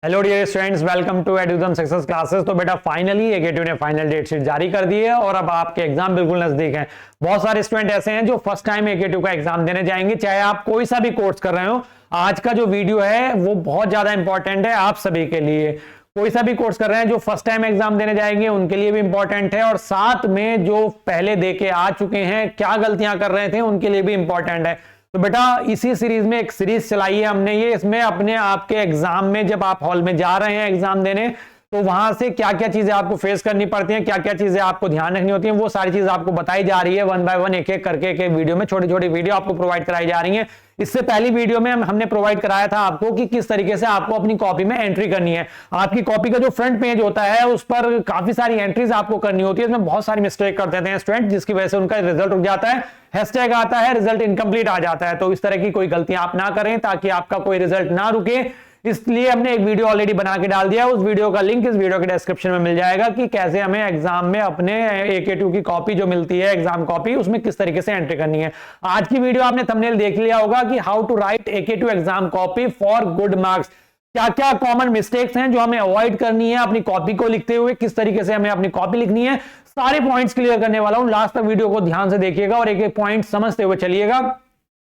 Hello dear students, welcome to Edujan success classes. तो बेटा finally AKTU ने फाइनल डेट शीट जारी कर दी है और अब आपके एग्जाम बिल्कुल नजदीक हैं। बहुत सारे स्टूडेंट ऐसे हैं जो फर्स्ट टाइम एकेटीयू का एग्जाम देने जाएंगे, चाहे आप कोई सा भी कोर्स कर रहे हो। आज का जो वीडियो है वो बहुत ज्यादा इंपॉर्टेंट है आप सभी के लिए। कोई सा भी कोर्स कर रहे हैं, जो फर्स्ट टाइम एग्जाम देने जाएंगे उनके लिए भी इंपॉर्टेंट है, और साथ में जो पहले दे के आ चुके हैं, क्या गलतियां कर रहे थे, उनके लिए भी इंपॉर्टेंट है। तो बेटा इसी सीरीज में एक सीरीज चलाई है हमने, ये इसमें अपने आपके एग्जाम में जब आप हॉल में जा रहे हैं एग्जाम देने, तो वहां से क्या क्या चीजें आपको फेस करनी पड़ती हैं, क्या क्या चीजें आपको ध्यान रखनी होती हैं, वो सारी चीजें आपको बताई जा रही है। वन बाय वन एक एक करके एक वीडियो में छोटी छोटी वीडियो आपको प्रोवाइड कराई जा रही है। इससे पहली वीडियो में हमने प्रोवाइड कराया था आपको कि किस तरीके से आपको अपनी कॉपी में एंट्री करनी है। आपकी कॉपी का जो फ्रंट पेज होता है उस पर काफी सारी एंट्रीज आपको करनी होती है, इसमें बहुत सारी मिस्टेक कर देते हैं स्टूडेंट, जिसकी वजह से उनका रिजल्ट रुक जाता है, हैशटैग आता है, रिजल्ट इनकम्प्लीट आ जाता है। तो इस तरह की कोई गलतियां आप ना करें ताकि आपका कोई रिजल्ट ना रुके, इसलिए हमने एक वीडियो ऑलरेडी बना के डाल दिया। उस वीडियो का लिंक इस वीडियो के डिस्क्रिप्शन में मिल जाएगा कि कैसे हमें एग्जाम में अपने एकेटीयू की कॉपी जो मिलती है, एग्जाम कॉपी, उसमें किस तरीके से एंट्री करनी है। आज की वीडियो आपने थंबनेल देख लिया होगा कि how to write AKTU exam copy for good marks. क्या क्या कॉमन मिस्टेक्स हैं जो हमें अवॉइड करनी है अपनी कॉपी को लिखते हुए, किस तरीके से हमें अपनी कॉपी लिखनी है, सारे पॉइंट्स क्लियर करने वाला हूं। लास्ट तक वीडियो को ध्यान से देखिएगा और एक एक पॉइंट समझते हुए चलिएगा,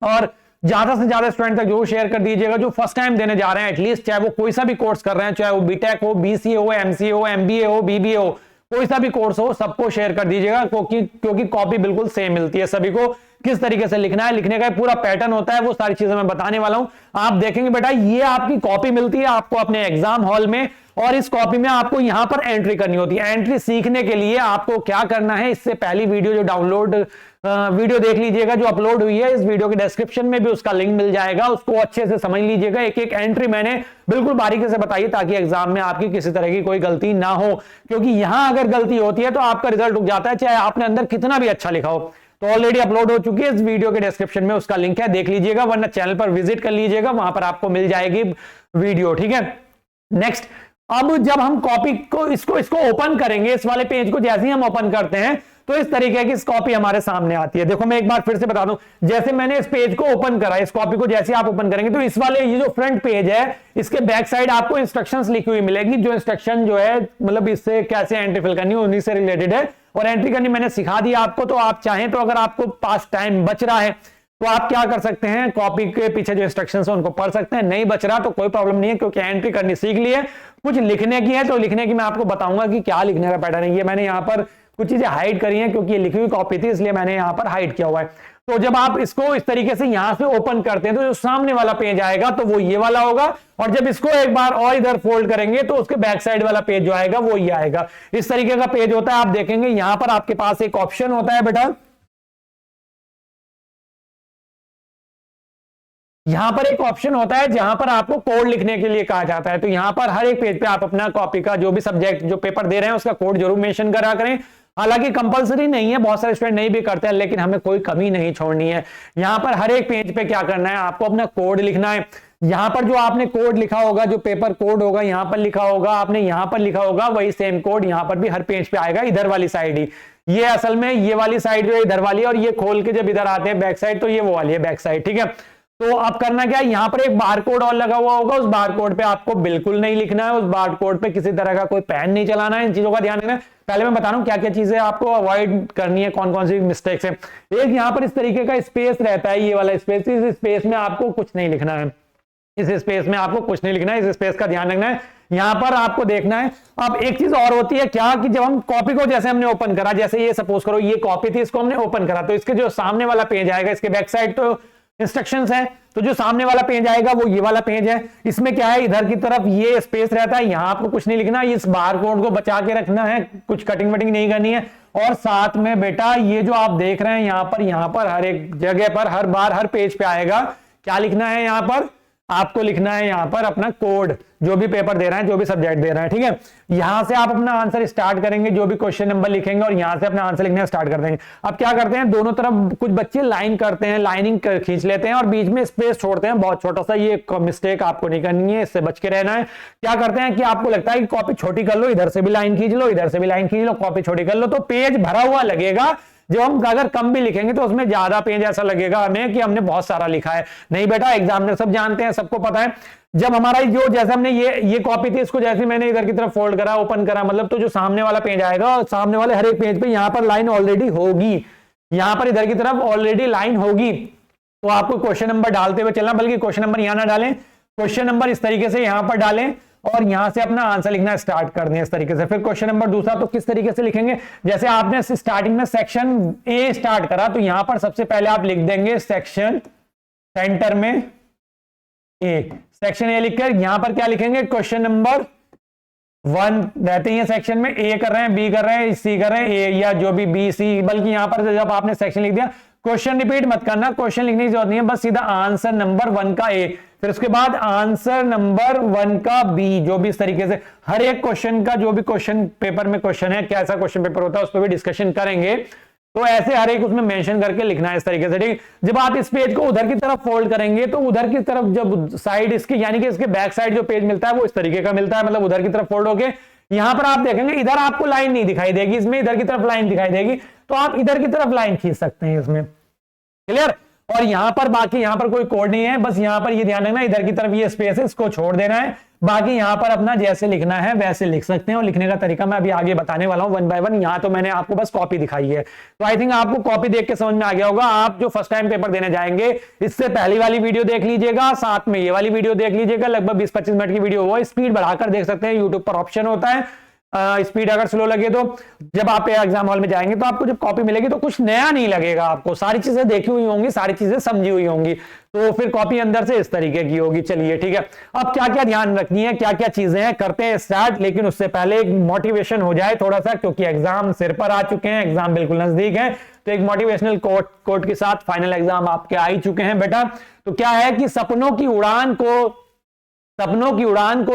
और ज्यादा से ज्यादा स्टूडेंट तक जरूर शेयर कर दीजिएगा जो फर्स्ट टाइम देने जा रहे हैं, एटलीस्ट चाहे वो कोई सा भी कोर्स कर रहे हैं, चाहे वो बीटेक हो, बीसीए हो, एमसीए हो, एमबीए हो, बीबीए हो, कोई सा भी कोर्स हो, सबको शेयर कर दीजिएगा, क्योंकि कॉपी बिल्कुल सेम मिलती है सभी को। किस तरीके से लिखना है, लिखने का पूरा पैटर्न होता है, वो सारी चीजें मैं बताने वाला हूं। आप देखेंगे बेटा, ये आपकी कॉपी मिलती है आपको अपने एग्जाम हॉल में, और इस कॉपी में आपको यहां पर एंट्री करनी होती है। एंट्री सीखने के लिए आपको क्या करना है, इससे पहली वीडियो जो डाउनलोड वीडियो देख लीजिएगा जो अपलोड हुई है, इस वीडियो के डिस्क्रिप्शन में भी उसका लिंक मिल जाएगा, उसको अच्छे से समझ लीजिएगा। एक एक एंट्री मैंने बिल्कुल बारीकी से बताई ताकि एग्जाम में आपकी किसी तरह की कोई गलती ना हो, क्योंकि यहां अगर गलती होती है तो आपका रिजल्ट रुक जाता है, चाहे आपने अंदर कितना भी अच्छा लिखा हो। तो ऑलरेडी अपलोड हो चुकी है, इस वीडियो के डिस्क्रिप्शन में उसका लिंक है, देख लीजिएगा, वरना चैनल पर विजिट कर लीजिएगा, वहां पर आपको मिल जाएगी वीडियो। ठीक है, नेक्स्ट, अब जब हम कॉपी को इसको ओपन करेंगे, इस वाले पेज को जैसे ही हम ओपन करते हैं तो इस तरीके की इस कॉपी हमारे सामने आती है। देखो मैं एक बार फिर से बता दूं, जैसे मैंने इस पेज को ओपन करा, इस कॉपी को जैसे आप ओपन करेंगे तो इस वाले ये जो फ्रंट पेज है, इसके बैक साइड आपको इंस्ट्रक्शंस लिखी हुई मिलेगी, जो इंस्ट्रक्शन जो है मतलब इससे कैसे एंट्री फिल करनी है उन्हीं से रिलेटेड है, और एंट्री करनी मैंने सिखा दी आपको। तो आप चाहें तो अगर आपको पास टाइम बच रहा है तो आप क्या कर सकते हैं, कॉपी के पीछे जो इंस्ट्रक्शंस है उनको पढ़ सकते हैं। नहीं बच रहा तो कोई प्रॉब्लम नहीं है, क्योंकि एंट्री करनी सीख ली है। कुछ लिखने की है तो लिखने की मैं आपको बताऊंगा कि क्या लिखने का पैटर्न है। ये मैंने यहाँ पर कुछ चीजें हाइड करी हैं क्योंकि ये लिखी हुई कॉपी थी, इसलिए मैंने यहाँ पर हाइड किया हुआ है। तो जब आप इसको इस तरीके से यहां से ओपन करते हैं तो जो सामने वाला पेज आएगा तो वो ये वाला होगा, और जब इसको एक बार और इधर फोल्ड करेंगे तो उसके बैक साइड वाला पेज जो आएगा वो ये आएगा। इस तरीके का पेज होता है। आप देखेंगे यहां पर आपके पास एक ऑप्शन होता है बेटा, यहां पर एक ऑप्शन होता है जहां पर आपको कोड लिखने के लिए कहा जाता है। तो यहां पर हर एक पेज पे आप अपना कॉपी का जो भी सब्जेक्ट जो पेपर दे रहे हैं उसका कोड जरूर मेंशन करा करें। हालांकि कंपलसरी नहीं है, बहुत सारे स्टूडेंट नहीं भी करते हैं, लेकिन हमें कोई कमी नहीं छोड़नी है। यहां पर हर एक पेज पे क्या करना है, आपको अपना कोड लिखना है। यहां पर जो आपने कोड लिखा होगा, जो पेपर कोड होगा यहां पर लिखा होगा, आपने यहां पर लिखा होगा, वही सेम कोड यहां पर भी हर पेज पे आएगा, इधर वाली साइड ही। ये असल में ये वाली साइड जो है इधर वाली है, और ये खोल के जब इधर आते हैं बैक साइड तो ये वो वाली है बैक साइड। ठीक है, तो अब करना क्या है, यहां पर एक बार कोड और लगा हुआ होगा, उस बार कोड पे आपको बिल्कुल नहीं लिखना है, उस बार कोड पे किसी तरह का कोई पेन नहीं चलाना है, इन चीजों का ध्यान रखना है। पहले मैं बता रहा हूं क्या क्या चीजें आपको अवॉइड करनी है, कौन कौन सी मिस्टेक्स है। एक यहां पर इस तरीके का स्पेस रहता है, ये वाला स्पेस, इस स्पेस में आपको कुछ नहीं लिखना है, इस स्पेस में आपको कुछ नहीं लिखना है, इस स्पेस का ध्यान रखना है। यहां पर आपको देखना है। अब एक चीज और होती है क्या, कि जब हम कॉपी को जैसे हमने ओपन करा, जैसे ये सपोज करो ये कॉपी थी, इसको हमने ओपन करा, तो इसके जो सामने वाला पेज आएगा, इसके बैक साइड तो इंस्ट्रक्शंस है, तो जो सामने वाला पेज आएगा वो ये वाला पेज है। इसमें क्या है, इधर की तरफ ये स्पेस रहता है, यहां आपको कुछ नहीं लिखना, इस बार कोड को बचा के रखना है, कुछ कटिंग वटिंग नहीं करनी है। और साथ में बेटा ये जो आप देख रहे हैं यहां पर हर एक जगह पर हर बार हर पेज पे आएगा, क्या लिखना है, यहां पर आपको लिखना है यहां पर अपना कोड, जो भी पेपर दे रहे हैं, जो भी सब्जेक्ट दे रहे हैं। ठीक है, यहां से आप अपना आंसर स्टार्ट करेंगे, जो भी क्वेश्चन नंबर लिखेंगे और यहां से अपना आंसर लिखना स्टार्ट कर देंगे। अब क्या करते हैं, दोनों तरफ कुछ बच्चे लाइन करते हैं, लाइनिंग खींच लेते हैं और बीच में स्पेस छोड़ते हैं, बहुत छोटा सा, ये मिस्टेक आपको नहीं करनी है, इससे बच के रहना है। क्या करते हैं कि आपको लगता है कि कॉपी छोटी कर लो, इधर से भी लाइन खींच लो, इधर से भी लाइन खींच लो, कॉपी छोटी कर लो, तो पेज भरा हुआ लगेगा। जब हम अगर कम भी लिखेंगे तो उसमें ज्यादा पेज ऐसा लगेगा हमें कि हमने बहुत सारा लिखा है। नहीं बेटा, एग्जामिनर सब जानते हैं, सबको पता है। जब हमारा जो जैसे हमने ये कॉपी थी, इसको जैसे मैंने इधर की तरफ फोल्ड करा, ओपन करा, मतलब तो जो सामने वाला पेज आएगा, और सामने वाले हर एक पेज पे यहां पर लाइन ऑलरेडी होगी, यहां पर इधर की तरफ ऑलरेडी लाइन होगी। तो आपको क्वेश्चन नंबर डालते हुए चलना, बल्कि क्वेश्चन नंबर यहां ना डालें, क्वेश्चन नंबर इस तरीके से यहां पर डालें और यहां से अपना आंसर लिखना स्टार्ट कर दें इस तरीके से। फिर क्वेश्चन नंबर दूसरा तो किस तरीके से लिखेंगे, जैसे आपने स्टार्टिंग में सेक्शन ए स्टार्ट करा, तो यहां पर सबसे पहले आप लिख देंगे सेक्शन सेंटर में ए, सेक्शन ए लिखकर यहां पर क्या लिखेंगे, क्वेश्चन नंबर 1 रहते हैं सेक्शन में, ए कर रहे हैं, बी कर रहे हैं, सी कर रहे हैं, ए या जो भी बी सी, बल्कि यहां पर जब आपने सेक्शन लिख दिया, क्वेश्चन रिपीट मत करना, क्वेश्चन लिखने की जरूरत नहीं है, बस सीधा आंसर नंबर 1 का ए, फिर उसके बाद आंसर नंबर 1 का बी, जो भी इस तरीके से हर एक क्वेश्चन का, जो भी क्वेश्चन पेपर में क्वेश्चन है, कैसा क्वेश्चन पेपर होता है उस पर भी डिस्कशन करेंगे, तो ऐसे हर एक उसमें मेंशन करके लिखना है इस तरीके से, ठीक। जब आप इस पेज को उधर की तरफ फोल्ड करेंगे तो उधर की तरफ जब साइड इसकी, यानी कि इसके बैक साइड जो पेज मिलता है वो इस तरीके का मिलता है, मतलब उधर की तरफ फोल्ड होके यहां पर आप देखेंगे इधर आपको लाइन नहीं दिखाई देगी, इसमें इधर की तरफ लाइन दिखाई देगी, तो आप इधर की तरफ लाइन खींच सकते हैं इसमें, क्लियर। और यहां पर बाकी यहां पर कोई कोड नहीं है, बस यहां पर ये ध्यान रखना इधर की तरफ ये स्पेस है, इसको छोड़ देना है, बाकी यहां पर अपना जैसे लिखना है वैसे लिख सकते हैं, और लिखने का तरीका मैं अभी आगे बताने वाला हूं 1 बाय 1। यहां तो मैंने आपको बस कॉपी दिखाई है, तो आई थिंक आपको कॉपी देख के समझ में आ गया होगा। आप जो फर्स्ट टाइम पेपर देने जाएंगे, इससे पहली वाली वीडियो देख लीजिएगा, साथ में ये वाली वीडियो देख लीजिएगा, लगभग 20-25 मिनट की वीडियो, वो स्पीड बढ़ाकर देख सकते हैं, यूट्यूब पर ऑप्शन होता है स्पीड अगर स्लो लगे तो। जब आप एग्जाम हॉल में जाएंगे तो आपको जब कॉपी मिलेगी तो कुछ नया नहीं लगेगा, आपको सारी चीजें देखी हुई होंगी, सारी चीजें समझी हुई होंगी, तो फिर कॉपी अंदर से इस तरीके की होगी। चलिए ठीक है, अब क्या क्या ध्यान रखनी है, क्या क्या चीजें हैं, करते हैं स्टार्ट। लेकिन उससे पहले एक मोटिवेशन हो जाए थोड़ा सा, क्योंकि एग्जाम सिर पर आ चुके हैं, एग्जाम बिल्कुल नजदीक है, तो एक मोटिवेशनल कोट के साथ फाइनल एग्जाम आपके आ ही चुके हैं बेटा। तो क्या है कि सपनों की उड़ान को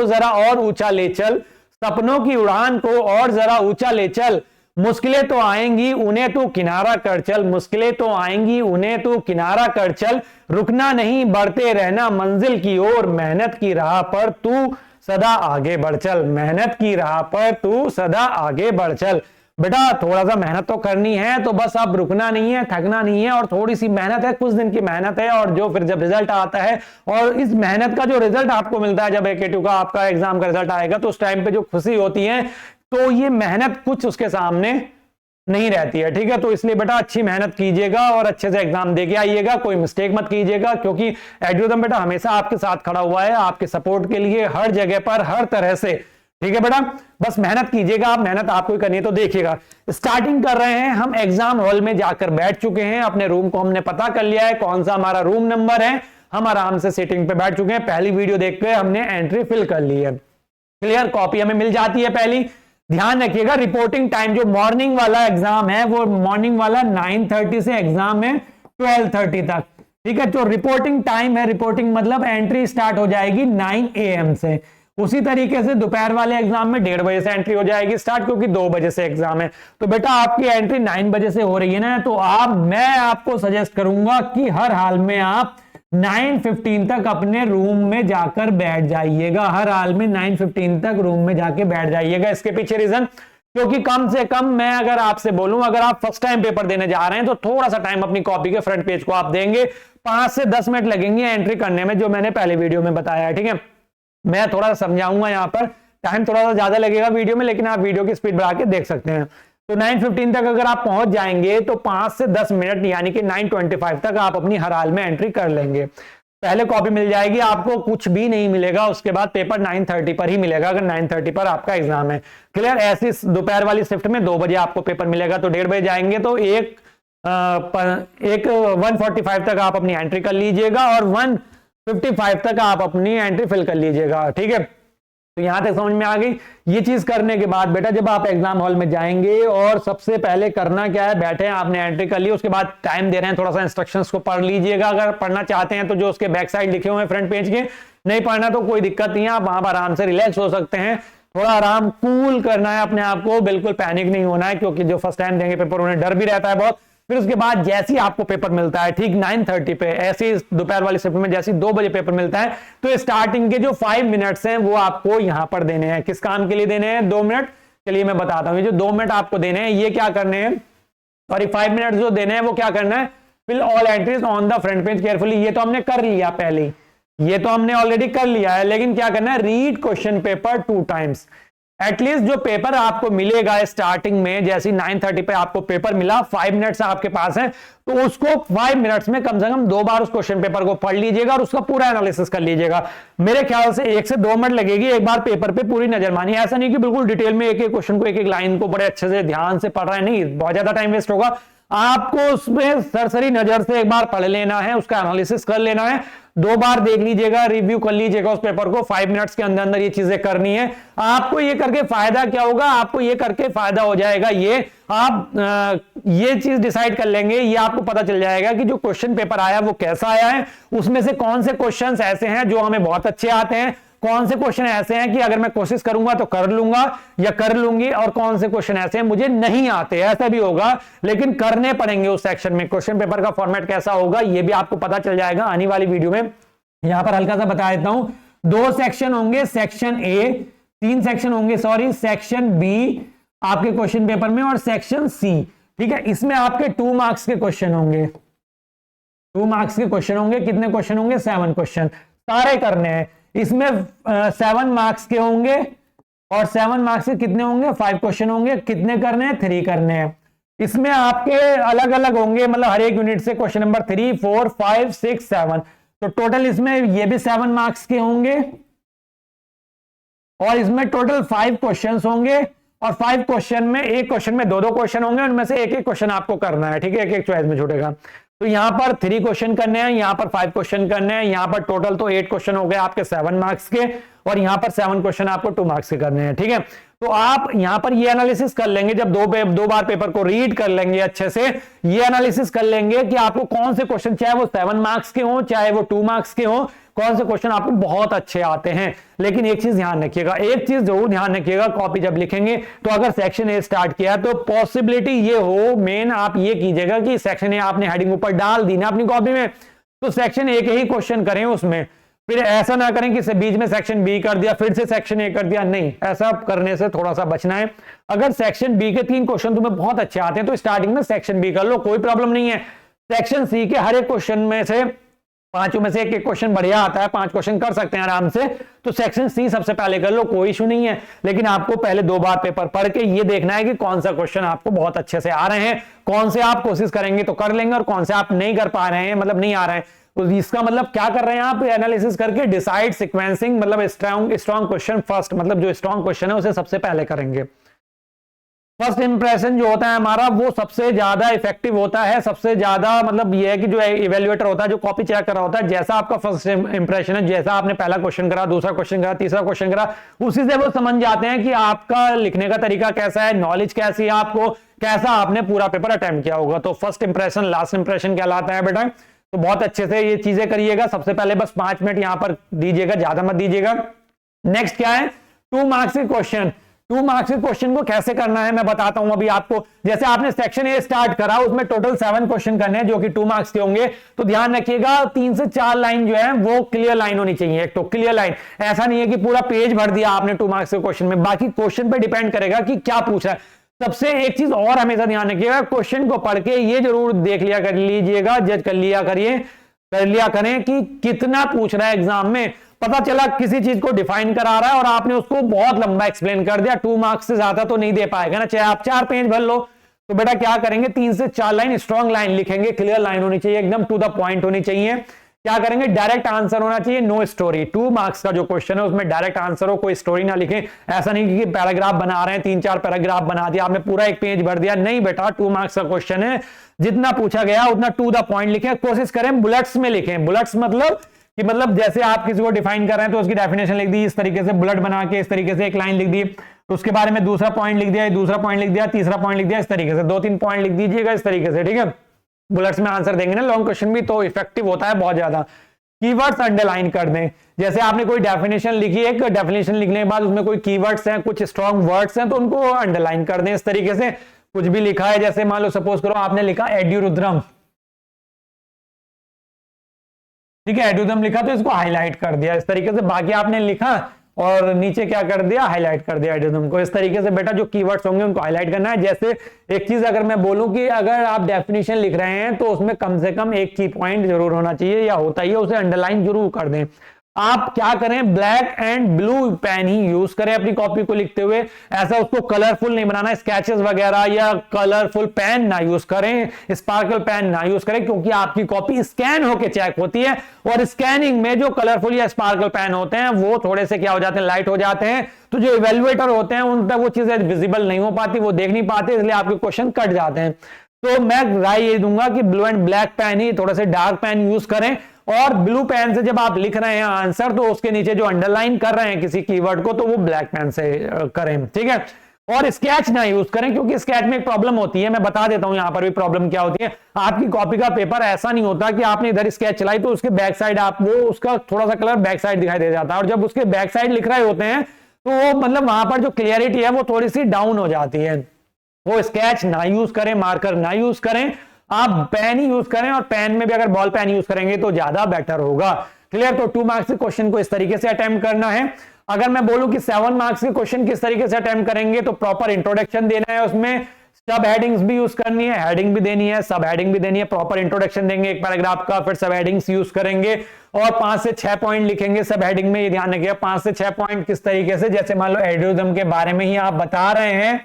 जरा और ऊंचा ले चल, सपनों की उड़ान को और जरा ऊंचा ले चल, मुश्किलें तो आएंगी उन्हें तू किनारा कर चल, मुश्किलें तो आएंगी उन्हें तू किनारा कर चल, रुकना नहीं बढ़ते रहना मंजिल की ओर, मेहनत की राह पर तू सदा आगे बढ़ चल, मेहनत की राह पर तू सदा आगे बढ़ चल। बेटा थोड़ा सा मेहनत तो करनी है, तो बस अब रुकना नहीं है, थकना नहीं है, और थोड़ी सी मेहनत है, कुछ दिन की मेहनत है, और जो फिर जब रिजल्ट आता है, और इस मेहनत का जो रिजल्ट आपको मिलता है, जब AKTU का आपका एग्जाम का रिजल्ट आएगा, तो उस टाइम पे जो खुशी होती है, तो ये मेहनत कुछ उसके सामने नहीं रहती है, ठीक है। तो इसलिए बेटा अच्छी मेहनत कीजिएगा और अच्छे से एग्जाम देके आइएगा, कोई मिस्टेक मत कीजिएगा, क्योंकि एड्यूदम बेटा हमेशा आपके साथ खड़ा हुआ है, आपके सपोर्ट के लिए हर जगह पर, हर तरह से, ठीक है बेटा। बस मेहनत कीजिएगा, आप मेहनत आपको ही करनी है। तो देखिएगा स्टार्टिंग कर रहे हैं हम, एग्जाम हॉल में जाकर बैठ चुके हैं, अपने रूम को हमने पता कर लिया है कौन सा हमारा रूम नंबर है, हम आराम से सीटिंग पे बैठ चुके हैं, पहली वीडियो देख के हमने एंट्री फिल कर ली है, क्लियर। कॉपी हमें मिल जाती है पहली। ध्यान रखिएगा रिपोर्टिंग टाइम, जो मॉर्निंग वाला एग्जाम है, वो मॉर्निंग वाला 9:30 से एग्जाम है 12:30 तक, ठीक है। जो रिपोर्टिंग टाइम है, रिपोर्टिंग मतलब एंट्री स्टार्ट हो जाएगी 9 AM से। उसी तरीके से दोपहर वाले एग्जाम में 1:30 बजे से एंट्री हो जाएगी स्टार्ट, क्योंकि 2 बजे से एग्जाम है। तो बेटा आपकी एंट्री 9 बजे से हो रही है ना, तो मैं आपको सजेस्ट करूंगा कि हर हाल में आप 9:15 तक अपने रूम में जाकर बैठ जाइएगा, हर हाल में 9:15 तक रूम में जाके बैठ जाइएगा। इसके पीछे रीजन, क्योंकि कम से कम मैं अगर आपसे बोलूं, अगर आप फर्स्ट टाइम पेपर देने जा रहे हैं, तो थोड़ा सा टाइम अपनी कॉपी के फ्रंट पेज को आप देंगे, 5 से 10 मिनट लगेंगे एंट्री करने में, जो मैंने पहले वीडियो में बताया है, ठीक है। मैं थोड़ा सा समझाऊंगा, यहाँ पर टाइम थोड़ा सा ज्यादा लगेगा वीडियो में, लेकिन आप वीडियो की स्पीड बढ़ा के देख सकते हैं। तो 9:15 तक अगर आप पहुंच जाएंगे, तो 5 से 10 मिनट यानी कि 9:25 तक आप अपनी हर हाल में एंट्री कर लेंगे। पहले कॉपी मिल जाएगी आपको, कुछ भी नहीं मिलेगा, उसके बाद पेपर 9:30 पर ही मिलेगा, अगर 9:30 पर आपका एग्जाम है, क्लियर। ऐसी दोपहर वाली शिफ्ट में 2 बजे आपको पेपर मिलेगा, तो 1:30 बजे जाएंगे, तो 1:45 तक आप अपनी एंट्री कर लीजिएगा, और 1:55 तक आप अपनी एंट्री फिल कर लीजिएगा, ठीक है। तो यहां तक समझ में आ गई। ये चीज करने के बाद बेटा जब आप एग्जाम हॉल में जाएंगे, और सबसे पहले करना क्या है, बैठे आपने एंट्री कर ली, उसके बाद टाइम दे रहे हैं, थोड़ा सा इंस्ट्रक्शंस को पढ़ लीजिएगा, अगर पढ़ना चाहते हैं तो, जो उसके बैक साइड लिखे हुए हैं फ्रंट पेज के। नहीं पढ़ना तो कोई दिक्कत नहीं है, आप वहां पर आराम से रिलैक्स हो सकते हैं, थोड़ा आराम कूल करना है अपने आप को, बिल्कुल पैनिक नहीं होना है, क्योंकि जो फर्स्ट टाइम देंगे पेपर उन्हें डर भी रहता है बहुत। फिर उसके बाद जैसे ही आपको पेपर मिलता है, ठीक 9:30 पे, ऐसे दोपहर वाली शिफ्ट में जैसे 2 बजे पेपर मिलता है, तो स्टार्टिंग के जो 5 मिनट्स हैं वो आपको यहां पर देने हैं। किस काम के लिए देने हैं? 2 मिनट। चलिए मैं बताता हूं, ये जो 2 मिनट आपको देने हैं, ये क्या करने हैं, सॉरी 5 मिनट जो देने हैं वो क्या करना है, fill all entries on the front page carefully. ये तो हमने कर लिया पहले ही, ये तो हमने ऑलरेडी कर लिया है, लेकिन क्या करना है, read question paper 2 times. At least जो पेपर आपको मिलेगा स्टार्टिंग में, जैसे 9:30 पे आपको पेपर मिला, 5 मिनट्स आपके पास है, तो उसको 5 मिनट्स में कम से कम 2 बार उस क्वेश्चन पेपर को पढ़ लीजिएगा और उसका पूरा एनालिसिस कर लीजिएगा। मेरे ख्याल से 1 से 2 मिनट लगेगी एक बार पेपर पे पूरी नजर मानी। ऐसा नहीं कि बिल्कुल डिटेल में एक एक क्वेश्चन को, एक एक लाइन को बड़े अच्छे से ध्यान से पढ़ रहे हैं, नहीं, बहुत ज्यादा टाइम वेस्ट होगा। आपको उसमें सरसरी नजर से एक बार पढ़ लेना है, उसका एनालिसिस कर लेना है, 2 बार देख लीजिएगा, रिव्यू कर लीजिएगा उस पेपर को, 5 मिनट्स के अंदर अंदर ये चीजें करनी है। आपको ये करके फायदा क्या होगा, आपको ये करके फायदा हो जाएगा, ये आप ये चीज डिसाइड कर लेंगे, ये आपको पता चल जाएगा कि जो क्वेश्चन पेपर आया वो कैसा आया है, उसमें से कौन से क्वेश्चंस ऐसे हैं जो हमें बहुत अच्छे आते हैं, कौन से क्वेश्चन ऐसे हैं कि अगर मैं कोशिश करूंगा तो कर लूंगा या कर लूंगी, और कौन से क्वेश्चन ऐसे हैं मुझे नहीं आते। ऐसा भी होगा, लेकिन करने पड़ेंगे उस सेक्शन में। क्वेश्चन पेपर का फॉर्मेट कैसा होगा ये भी आपको पता चल जाएगा आने वाली वीडियो में। यहां पर हल्का सा बता देता हूं, 2 सेक्शन होंगे, सेक्शन ए, 3 सेक्शन होंगे, सॉरी, सेक्शन बी आपके क्वेश्चन पेपर में, और सेक्शन सी। ठीक है, इसमें आपके 2 मार्क्स के क्वेश्चन होंगे, 2 मार्क्स के क्वेश्चन होंगे। कितने क्वेश्चन होंगे, 7 क्वेश्चन सारे करने हैं। इसमें 7 मार्क्स के होंगे, और 7 मार्क्स के कितने होंगे, 5 क्वेश्चन होंगे। कितने करने हैं, 3 करने हैं। इसमें आपके अलग अलग होंगे, मतलब हर एक यूनिट से क्वेश्चन नंबर 3, 4, 5, 6, 7, तो टोटल इसमें ये भी 7 मार्क्स के होंगे, और इसमें टोटल 5 क्वेश्चंस होंगे, और 5 क्वेश्चन में एक क्वेश्चन में 2-2 क्वेश्चन होंगे, उनमें से एक एक क्वेश्चन आपको करना है। ठीक है, एक एक चॉइस में छूटेगा। तो यहां पर 3 क्वेश्चन करने हैं, यहां पर 5 क्वेश्चन करने हैं, यहां पर टोटल तो 8 क्वेश्चन हो गए आपके 7 मार्क्स के, और यहां पर 7 क्वेश्चन आपको 2 मार्क्स के करने हैं। ठीक है, तो आप यहां पर ये एनालिसिस कर लेंगे, जब 2 बार पेपर को रीड कर लेंगे अच्छे से, ये एनालिसिस कर लेंगे कि आपको कौन से क्वेश्चन, चाहे वो 7 मार्क्स के हो चाहे वो 2 मार्क्स के हो, कौन से क्वेश्चन आपको बहुत अच्छे आते हैं। लेकिन एक चीज ध्यान रखिएगा, एक चीज जरूर ध्यान रखिएगा, कॉपी जब लिखेंगे तो अगर सेक्शन ए स्टार्ट किया तो पॉसिबिलिटी ये हो, मेन आप ये कीजिएगा कि सेक्शन ए आपने हेडिंग ऊपर डाल दी ना अपनी कॉपी में, तो सेक्शन ए के ही क्वेश्चन करें उसमें। फिर ऐसा ना करें कि बीच में सेक्शन बी कर दिया फिर से सेक्शन ए कर दिया, नहीं, ऐसा करने से थोड़ा सा बचना है। अगर सेक्शन बी के 3 क्वेश्चन तुम्हें बहुत अच्छे आते हैं तो स्टार्टिंग में सेक्शन बी कर लो, कोई प्रॉब्लम नहीं है। सेक्शन सी के हर एक क्वेश्चन में से, 5 में से एक क्वेश्चन बढ़िया आता है, 5 क्वेश्चन कर सकते हैं आराम से, तो सेक्शन सी सबसे पहले कर लो, कोई इशू नहीं है। लेकिन आपको पहले 2 बार पेपर पढ़ के ये देखना है कि कौन सा क्वेश्चन आपको बहुत अच्छे से आ रहे हैं, कौन से आप कोशिश करेंगे तो कर लेंगे, और कौन से आप नहीं कर पा रहे हैं, मतलब नहीं आ रहे हैं। तो इसका मतलब क्या कर रहे हैं आप, एनालिसिस करके डिसाइड सीक्वेंसिंग, मतलब स्ट्रॉन्ग क्वेश्चन फर्स्ट, मतलब जो स्ट्रॉन्ग क्वेश्चन है उसे सबसे पहले करेंगे। फर्स्ट इंप्रेशन जो होता है हमारा वो सबसे ज्यादा इफेक्टिव होता है, सबसे ज्यादा मतलब ये है कि जो इवेल्युएटर होता है, जो कॉपी चेक कर रहा होता है, जैसा आपका फर्स्ट इंप्रेशन है, जैसा आपने पहला क्वेश्चन करा, दूसरा क्वेश्चन करा, तीसरा क्वेश्चन करा, उसी से वो समझ जाते हैं कि आपका लिखने का तरीका कैसा है, नॉलेज कैसी है, आपको कैसा आपने पूरा पेपर अटेम्प्ट किया होगा। तो फर्स्ट इंप्रेशन लास्ट इंप्रेशन कहलाता है बेटा। तो बहुत अच्छे से ये चीजें करिएगा। सबसे पहले बस 5 मिनट यहां पर दीजिएगा, ज्यादा मत दीजिएगा। नेक्स्ट क्या है, 2 मार्क्स के क्वेश्चन। 2 मार्क्स के क्वेश्चन को कैसे करना है मैं बताता हूं अभी आपको। जैसे आपने सेक्शन ए स्टार्ट करा, उसमें टोटल 7 क्वेश्चन करने हैं जो कि 2 मार्क्स के होंगे। तो ध्यान रखिएगा 3 से 4 लाइन जो है वो क्लियर लाइन होनी चाहिए। एक तो क्लियर लाइन, ऐसा नहीं है कि पूरा पेज भर दिया आपने 2 मार्क्स के क्वेश्चन में, बाकी क्वेश्चन पे डिपेंड करेगा कि क्या पूछ रहा है। सबसे एक चीज और हमेशा ध्यान रखिएगा, क्वेश्चन को पढ़ के ये जरूर देख लिया कर लीजिएगा, जज कर लिया करें कि कितना पूछ रहा है एग्जाम में। पता चला किसी चीज को डिफाइन करा रहा है और आपने उसको बहुत लंबा एक्सप्लेन कर दिया, 2 मार्क्स से ज्यादा तो नहीं दे पाएगा ना, चाहे आप 4 पेज भर लो। तो बेटा क्या करेंगे, 3 से 4 लाइन स्ट्रॉन्ग लाइन लिखेंगे, क्लियर लाइन होनी चाहिए, एकदम टू द पॉइंट होनी चाहिए। क्या करेंगे, डायरेक्ट आंसर होना चाहिए, नो स्टोरी। 2 मार्क्स का जो क्वेश्चन है उसमें डायरेक्ट आंसर हो, कोई स्टोरी ना लिखें। ऐसा नहीं कि पैराग्राफ बना रहे हैं, 3-4 पैराग्राफ बना दिया आपने, पूरा एक पेज भर दिया, नहीं बेटा। 2 मार्क्स का क्वेश्चन है, जितना पूछा गया उतना टू द पॉइंट लिखें। कोशिश करें बुलेट्स में लिखें। बुलेट्स मतलब जैसे आप किसी को डिफाइन कर रहे हैं तो उसकी डेफिनेशन लिख दी, इस तरीके से बुलेट बना के इस तरीके से एक लाइन लिख दी, तो उसके बारे में दूसरा पॉइंट लिख दिया, दूसरा पॉइंट लिख दिया, तीसरा पॉइंट लिख दिया, इस तरीके से 2-3 पॉइंट लिख दीजिएगा इस तरीके से, ठीक है। बुलेट्स में आंसर देंगे ना लॉन्ग क्वेश्चन भी, तो इफेक्टिव होता है बहुत ज्यादा। कीवर्ड्स अंडरलाइन कर दें। जैसे आपने कोई डेफिनेशन लिखी है, एक डेफिनेशन लिखने के बाद उसमें कोई कीवर्ड्स हैं, कुछ स्ट्रॉन्ग वर्ड्स हैं, तो उनको अंडरलाइन कर दें इस तरीके से। कुछ भी लिखा है, जैसे मान लो सपोज करो आपने लिखा एड्यूरुद्रम, ठीक है, एड्यूरुद्रम लिखा तो इसको हाईलाइट कर दिया इस तरीके से। बाकी आपने लिखा और नीचे क्या कर दिया, हाईलाइट कर दिया एल्गोरिथम को। इस तरीके से बेटा जो कीवर्ड्स होंगे उनको हाईलाइट करना है। जैसे एक चीज अगर मैं बोलूं कि अगर आप डेफिनेशन लिख रहे हैं तो उसमें कम से कम एक की पॉइंट जरूर होना चाहिए या होता ही है, उसे अंडरलाइन जरूर कर दें। आप क्या करें, ब्लैक एंड ब्लू पेन ही यूज करें अपनी कॉपी को लिखते हुए। ऐसा उसको कलरफुल नहीं बनाना, स्केचेस वगैरह या कलरफुल पेन ना यूज करें, स्पार्कल पेन ना यूज करें, क्योंकि आपकी कॉपी स्कैन होकर चेक होती है और स्कैनिंग में जो कलरफुल या स्पार्कल पेन होते हैं वो थोड़े से क्या हो जाते हैं, लाइट हो जाते हैं। तो जो इवेल्युएटर होते हैं उन तक वो चीजें विजिबल नहीं हो पाती, वो देख नहीं पाते, इसलिए आपके क्वेश्चन कट जाते हैं। तो मैं राय ये दूंगा कि ब्लू एंड ब्लैक पेन ही, थोड़े से डार्क पेन यूज करें। और ब्लू पेन से जब आप लिख रहे हैं आंसर तो उसके नीचे जो अंडरलाइन कर रहे हैं किसी कीवर्ड को तो वो ब्लैक पेन से करें, ठीक है। और स्केच ना यूज करें, क्योंकि स्केच में एक प्रॉब्लम होती है, मैं बता देता हूं यहां पर भी प्रॉब्लम क्या होती है। आपकी कॉपी का पेपर ऐसा नहीं होता कि आपने इधर स्केच चलाई तो उसके बैक साइड आप वो उसका थोड़ा सा कलर बैक साइड दिखाई दे जाता है, और जब उसके बैक साइड लिख रहे होते हैं तो वो मतलब वहां पर जो क्लियरिटी है वो थोड़ी सी डाउन हो जाती है। वो स्केच ना यूज करें, मार्कर ना यूज करें, आप पेन ही यूज करें, और पेन में भी अगर बॉल पेन यूज करेंगे तो ज्यादा बेटर होगा। क्लियर। तो 2 मार्क्स के क्वेश्चन को इस तरीके से अटेम्प्ट करना है। अगर मैं बोलूं कि 7 मार्क्स के क्वेश्चन किस तरीके से अटेम्प्ट करेंगे, तो प्रॉपर इंट्रोडक्शन देना है, उसमें सब हेडिंग्स भी यूज करनी है, हेडिंग भी देनी है, सब हेडिंग भी देनी है, प्रॉपर इंट्रोडक्शन देंगे एक पैराग्राफ का, फिर सब हेडिंग्स यूज करेंगे और 5 से 6 पॉइंट लिखेंगे सब हेडिंग में। ये ध्यान रखिएगा 5 से 6 पॉइंट किस तरीके से, जैसे मान लो एल्गोरिथम के बारे में ही आप बता रहे हैं,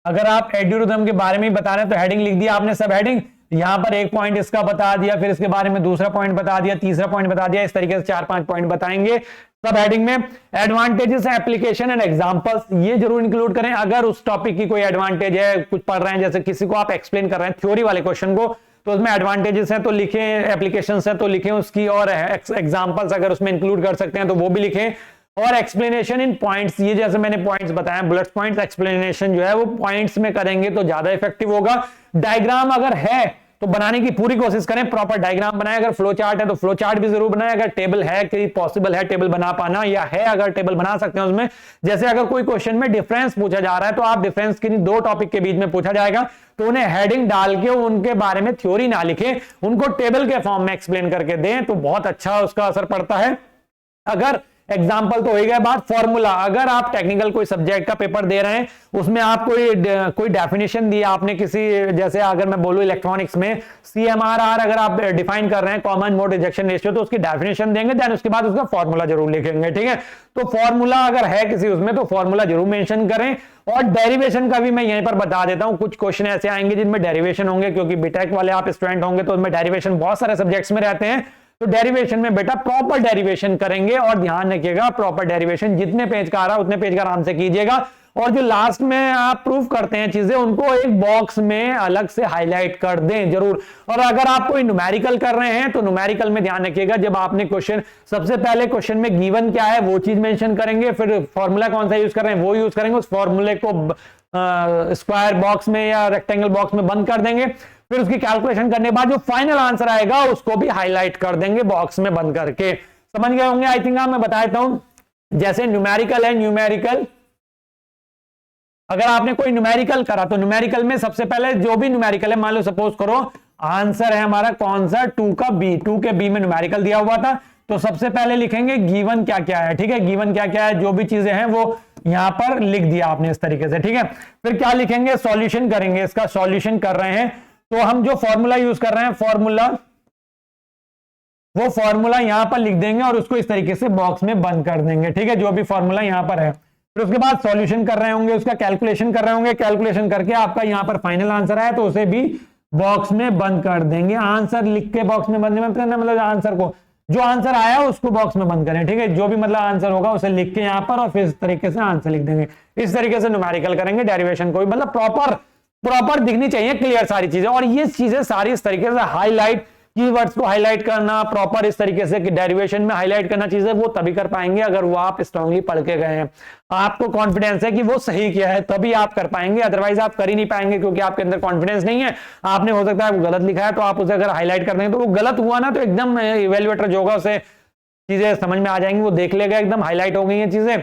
अगर आप एल्गोरिथम के बारे में ही बता रहे हैं तो हेडिंग लिख दिया आपने, सब हेडिंग, यहां पर एक पॉइंट इसका बता दिया, फिर इसके बारे में दूसरा पॉइंट बता दिया, तीसरा पॉइंट बता दिया, इस तरीके से 4-5 पॉइंट बताएंगे सब हेडिंग में। एडवांटेजेस, एप्लीकेशन एंड एग्जांपल्स ये जरूर इंक्लूड करें। अगर उस टॉपिक की कोई एडवांटेज है, कुछ पढ़ रहे हैं, जैसे किसी को आप एक्सप्लेन कर रहे हैं थ्योरी वाले क्वेश्चन को, तो उसमें एडवांटेजेस हैं तो लिखें, एप्लीकेशंस हैं तो लिखें उसकी, और एग्जांपल्स अगर उसमें इंक्लूड कर सकते हैं तो वो भी लिखें। और एक्सप्लेनेशन इन पॉइंट्स, ये जैसे मैंने पॉइंट्स बताया बुलेट पॉइंट्स, एक्सप्लेनेशन जो है वो पॉइंट्स में करेंगे तो ज्यादा इफेक्टिव होगा। डायग्राम अगर है तो बनाने की पूरी कोशिश करें, प्रॉपर डायग्राम बनाएं। अगर फ्लो चार्ट है तो फ्लो चार्ट भी जरूर बनाएं। अगर टेबल है कि पॉसिबल है टेबल बना पाना, या है अगर टेबल बना सकते हैं उसमें, जैसे अगर कोई क्वेश्चन में डिफरेंस पूछा जा रहा है तो आप डिफरेंस की 2 टॉपिक के बीच में पूछा जाएगा तो उन्हें हेडिंग डाल के उनके बारे में थ्योरी ना लिखें, उनको टेबल के फॉर्म में एक्सप्लेन करके दें तो बहुत अच्छा उसका असर पड़ता है। अगर एग्जाम्पल तो हो गया, बात फॉर्मूला, अगर आप टेक्निकल कोई सब्जेक्ट का पेपर दे रहे हैं उसमें आप कोई डेफिनेशन दिया आपने किसी, जैसे अगर मैं बोलूं इलेक्ट्रॉनिक्स में CMRR अगर आप डिफाइन कर रहे हैं, कॉमन मोड रिजेक्शन रेशियो, तो उसकी डेफिनेशन देंगे, देन उसके बाद उसका फॉर्मूला जरूर लिखेंगे, ठीक है। तो फॉर्मूला अगर है किसी उसमें तो फॉर्मूला जरूर मेंशन करें। और डेरिवेशन का भी मैं यहीं पर बता देता हूं, कुछ क्वेश्चन ऐसे आएंगे जिनमें डेरिवेशन होंगे, क्योंकि बीटेक वाले आप स्टूडेंट होंगे तो उसमें डेरिवेशन बहुत सारे सब्जेक्ट्स में रहते हैं, तो डेरिवेशन में बेटा प्रॉपर डेरिवेशन करेंगे। और ध्यान रखिएगा प्रॉपर डेरिवेशन जितने पेज का आ रहा है उतने पेज का आराम से कीजिएगा, और जो लास्ट में आप प्रूव करते हैं चीजें उनको एक बॉक्स में अलग से हाईलाइट कर दें जरूर। और अगर आप कोई न्यूमेरिकल कर रहे हैं तो न्यूमेरिकल में ध्यान रखिएगा, जब आपने क्वेश्चन, सबसे पहले क्वेश्चन में गिवन क्या है वो चीज मेंशन करेंगे, फिर फॉर्मूला कौन सा यूज कर रहे हैं वो यूज करेंगे, उस फॉर्मूले को स्क्वायर बॉक्स में या रेक्टेंगल बॉक्स में बंद कर देंगे, फिर उसकी कैलकुलेशन करने के बाद जो फाइनल आंसर आएगा उसको भी हाईलाइट कर देंगे बॉक्स में बंद करके। समझ गए होंगे आई थिंक। मैं बता देता हूं, जैसे न्यूमेरिकल है, न्यूमेरिकल अगर आपने कोई न्यूमेरिकल करा तो न्यूमेरिकल में सबसे पहले जो भी न्यूमेरिकल है, मान लो सपोज करो आंसर है हमारा कौन सा 2 का बी, 2 के बी में न्यूमेरिकल दिया हुआ था, तो सबसे पहले लिखेंगे गिवन क्या क्या है, ठीक है। गिवन क्या क्या है, जो भी चीजें हैं वो यहां पर लिख दिया आपने इस तरीके से, ठीक है। फिर क्या लिखेंगे, सॉल्यूशन करेंगे, इसका सॉल्यूशन कर रहे हैं तो हम जो फॉर्मूला यूज कर रहे हैं फॉर्मूला, वो फॉर्मूला यहां पर लिख देंगे और उसको इस तरीके से बॉक्स में बंद कर देंगे, ठीक है, जो भी फॉर्मूला यहां पर है। फिर उसके बाद सॉल्यूशन कर रहे होंगे, उसका कैलकुलेशन कर रहे होंगे, कैलकुलेशन करके आपका यहां पर फाइनल आंसर आया तो उसे भी बॉक्स में बंद कर देंगे। आंसर लिख के बॉक्स में बंद करना मतलब आंसर को, जो आंसर आया उसको बॉक्स में बंद करें, ठीक है। जो भी मतलब आंसर होगा उसे लिख के यहां पर और फिर इस तरीके से आंसर लिख देंगे। इस तरीके से न्यूमेरिकल करेंगे, डेरिवेशन को भी मतलब प्रॉपर दिखनी चाहिए, क्लियर सारी चीजें। और ये चीजें सारी इस तरीके से हाईलाइट, कीवर्ड्स को हाईलाइट करना प्रॉपर इस तरीके से कि डेरिवेशन में हाईलाइट करना चीजें, वो तभी कर पाएंगे अगर वो आप स्ट्रांगली पढ़ के गए हैं, आपको कॉन्फिडेंस है कि वो सही किया है, तभी आप कर पाएंगे, अदरवाइज आप कर ही नहीं पाएंगे क्योंकि आपके अंदर कॉन्फिडेंस नहीं है। आपने हो सकता है वो गलत लिखा है तो आप उसे अगर हाईलाइट कर देंगे तो वो गलत हुआ ना, तो एकदम इवेल्युएटर जो होगा उसे चीजें समझ में आ जाएंगी, वो देख लेगा एकदम हाईलाइट हो गई है चीजें,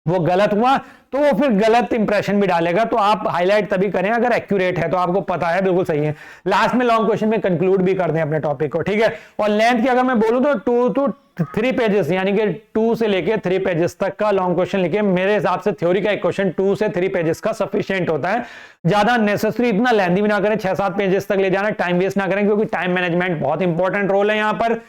वो गलत हुआ तो वो फिर गलत इंप्रेशन भी डालेगा। तो आप हाईलाइट तभी करें अगर एक्यूरेट है, तो आपको पता है बिल्कुल सही है। लास्ट में लॉन्ग क्वेश्चन में कंक्लूड भी कर दें अपने टॉपिक को, ठीक है। और लेंथ की अगर मैं बोलूं तो 2 to 3 पेजेस, यानी कि 2 से लेके 3 पेजेस तक का लॉन्ग क्वेश्चन लिखे। मेरे हिसाब से थ्योरी का एक क्वेश्चन 2 से 3 पेजेस का सफिशिएंट होता है। ज्यादा नेसेसरी इतना लेंथी भी ना करें, 6-7 पेजेस तक ले जाना, टाइम वेस्ट ना करें, क्योंकि टाइम मैनेजमेंट बहुत इंपॉर्टेंट रोल है यहाँ पर।